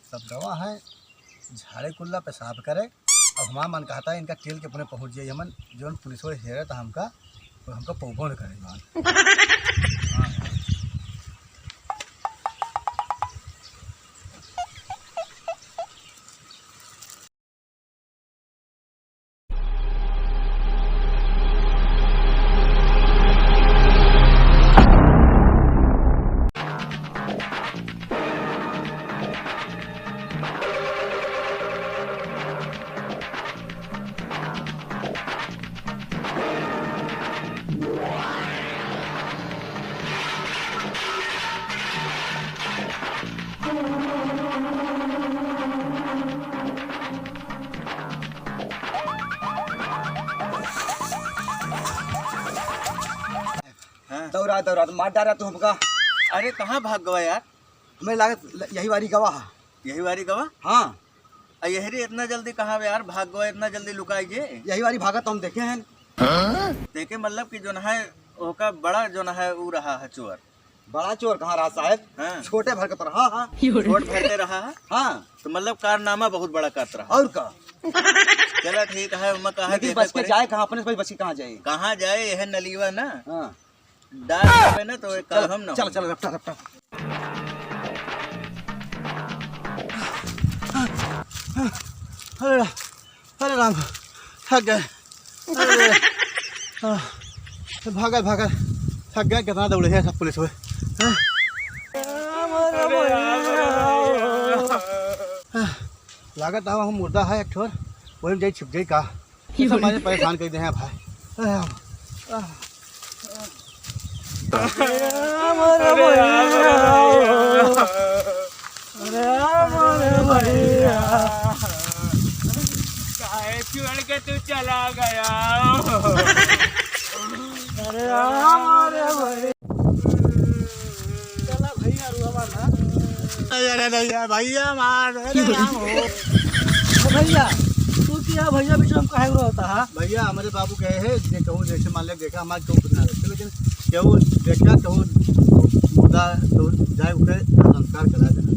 सब दवा है झाड़े कुल्ला पेशाब करे और हमारा मन कहता है इनका टेल के अपने पहुँच जाइए हमन जो पुलिस वो हेरे तो हमका पौभो न करे। दौड़ा दौड़ा तो मार डाला तू हमका। अरे कहाँ भाग गवा यार? हमें लागत यही वारी गवा है। यही वारी गवा? हाँ यही इतना जल्दी कहाँ यार भाग गवा, इतना जल्दी लुकाइए? यही वारी भागा तो हम देखे हैं। देखे मतलब कि जो है ओका बड़ा जो है वो रहा है चोर। बड़ा चोर कहाँ रहा साहब? हाँ। छोटे भर के तो रहा। हाँ छोट भरते रहा है। हाँ तो मतलब कारनामा बहुत बड़ा करता रहा। और का चला ठीक है, मैं कहा बच के जाए कहाँ, अपने से बच के कहाँ जाए? कहाँ जाए, यह नलीवा ना हाँ डाल ना तो एक हम ना। चल चल रफ्ता रफ्ता। अरे राम थक गए। भागल भागल थक गए। कितना दौड़े हैं सब पुलिस हुए। लागत हम मुर्दा है एक ठोर वही जाई छिप जाई का हमारे परेशान कर दे हैं भाई। छोड़ के तू चला गया। अरे हमारे भाई चला भैया रुआ ना। अरे भैया मार भैया तू क्या भैया बीच में काहे रहता है? भैया हमारे बाबू गए हैं जे कहूँ जैसे मान ले देखा हमारे क्यों कुछ ना रहते, लेकिन कहूँ देखा कहूँ मुर्दा तो जाए उठे संस्कार करा देना।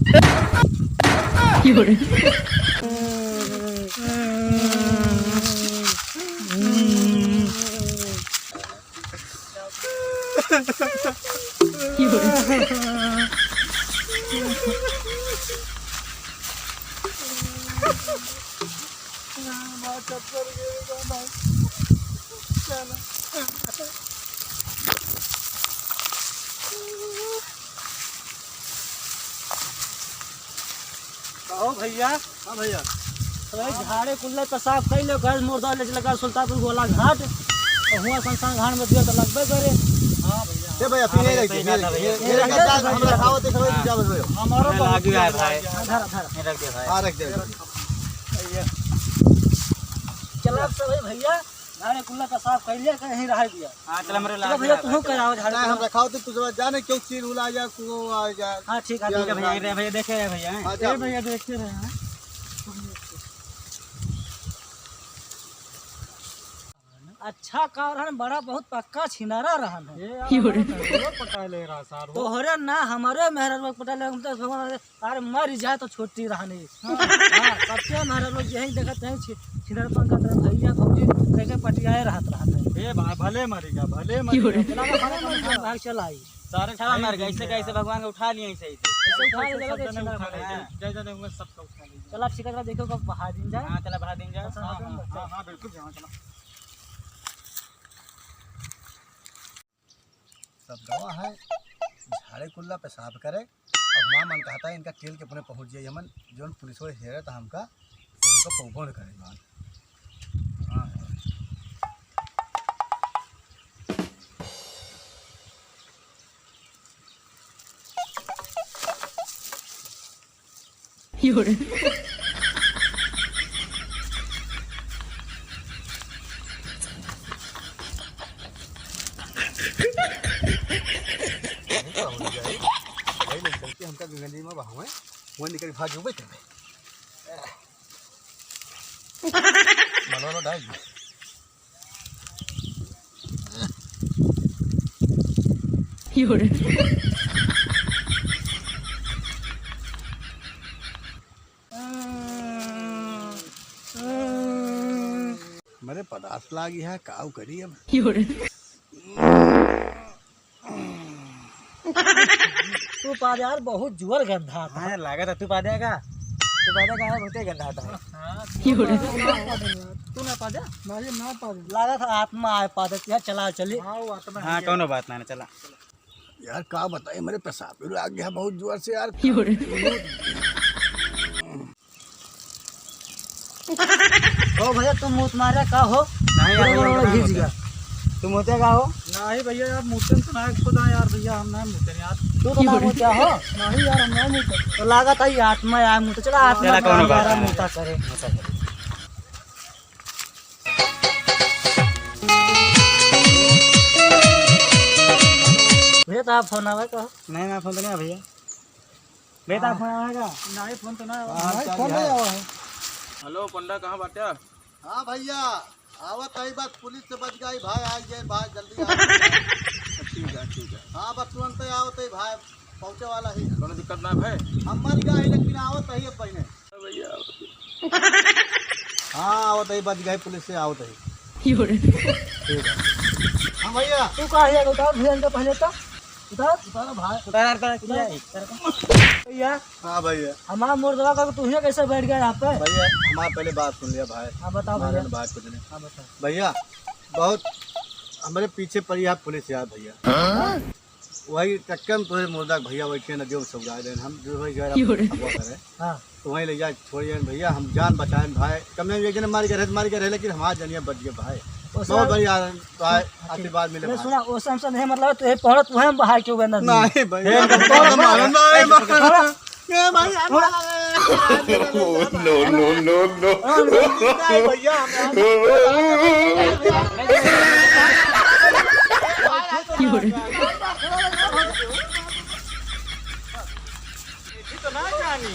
कहो भैया। हाँ भैया झाड़े कुल्ले पेशाब कैले घर मुर्दा ले चला सुल्तानपुर गोला घाट और हुआ संस्थान घाट में दिया तो लगबे करे। हाँ भैया भैया पीने मेरे हम रखाओ तो खबर जा बस हमारो तो लागी है भाई। धर धर रख दे भाई। हां रख दे चला सब भैया झाड़े कुल्ला पेशाब कैले कहीं रह दिया। हां चल हमरे चलो भैया तू कराओ झाड़े हम रखाओ तो तू जाने क्यों चीर उला जा को आ जा। हां ठीक है भैया। भैया देखे रहे भैया। ए भैया देखते रहे हैं। अच्छा कार है बड़ा बहुत पक्का छिनारा रहन है। पटा ले रहा सार तोहरे ना हमारे मेहरबान पटा ले हम तो भगवान अरे मर जाए तो छोटी रहने। हां सबसे मेहरबान यही देखते हैं छिनारपन का तरह भैया भौजी कैसे पटियाए रहत है। ए भले मरेगा भले मरेगा भाग चलाई सारे छावा मर गए, ऐसे कैसे भगवान को उठा लिए ऐसे ऐसे उठा ले जय जय होंगे सबको उठा ले। चल आप शिकायत देखो कब बहा दिन जाए। हां चला बढ़ा दिन जा। हां बिल्कुल जहां चला सब दवा है झाड़े कुल्ला पेशाब करे और हमारा मन कहता है इनका टेल के अपने पहुँच जाइए हमन जो पुलिस वो हेरे तो हमका पौभो न करे। हाँ हमका गंगा में बहावे वो निकल भाग गए थे मनोनो डाल हमारे पदार्थ लागी है काऊ करी अब तू पा दे यार बहुत जुअर गंधा था। हाँ लगा था तू पा देगा तू पा देगा बहुत गंदा था। तू ना पा दे मारे ना पा दे लगा था आत्मा आए पा दे यार चला चली। हाँ कौन बात ना चला यार का बताइए मेरे पेशाब भी आ गया बहुत जोर से यार। ओ भैया तुम मुँह मारे का हो नहीं यार घिस गया तुम होते का हो नहीं भैया यार मुँह तो ना खुदा यार भैया हम ना मुँह यार तू तो ना क्या हो नहीं यार हम ना मुँह तो लगा था ये आत्मा आया मुँह चला आत्मा कौन बात यार है। मुँह करे भैया तो आप फोन आवे का नहीं मैं फोन तो नहीं भैया भैया आप फोन आएगा नहीं फोन तो ना नहीं, फोन नहीं आवा है। हेलो पंडा कहाँ बाटे हाँ भैया आवत आई बस पुलिस से बच गई भाई आ जाए भाई जल्दी आ ठीक है हाँ बस तुरंत आवत है भाई पहुँचे वाला ही कोनो दिक्कत ना भाई हम मर गए लेकिन आवत है अब पहले भैया हाँ आवत है बच गई पुलिस से आवत है ठीक है हाँ भैया तू कहाँ है उतार भैया इनका पहले तो उतार उतार भाई उतार भैया हाँ भैया हमारा मुर्दवा का तू ही कैसे बैठ गया यहाँ पे भैया हमारा पहले बात सुन लिया भाई हाँ बताओ हमारे भैया बात कुछ नहीं हाँ बताओ भैया बहुत हमारे पीछे पड़ी है पुलिस यार भैया वही चक्कर में तुम्हें मुर्दा भैया बैठे नदियों में सब रहे हम जो भाई करे हाँ तो वहीं ले जाए छोड़िए भैया हम जान बचाए भाई कम एक जने मार के रहे लेकिन हमारा जनिया बच गए भाई बहुत बढ़िया आशीर्वाद मिले मैं सुना वो समझ नहीं मतलब तो पढ़त वह बाहर क्यों बना नहीं भैया तो ना जानी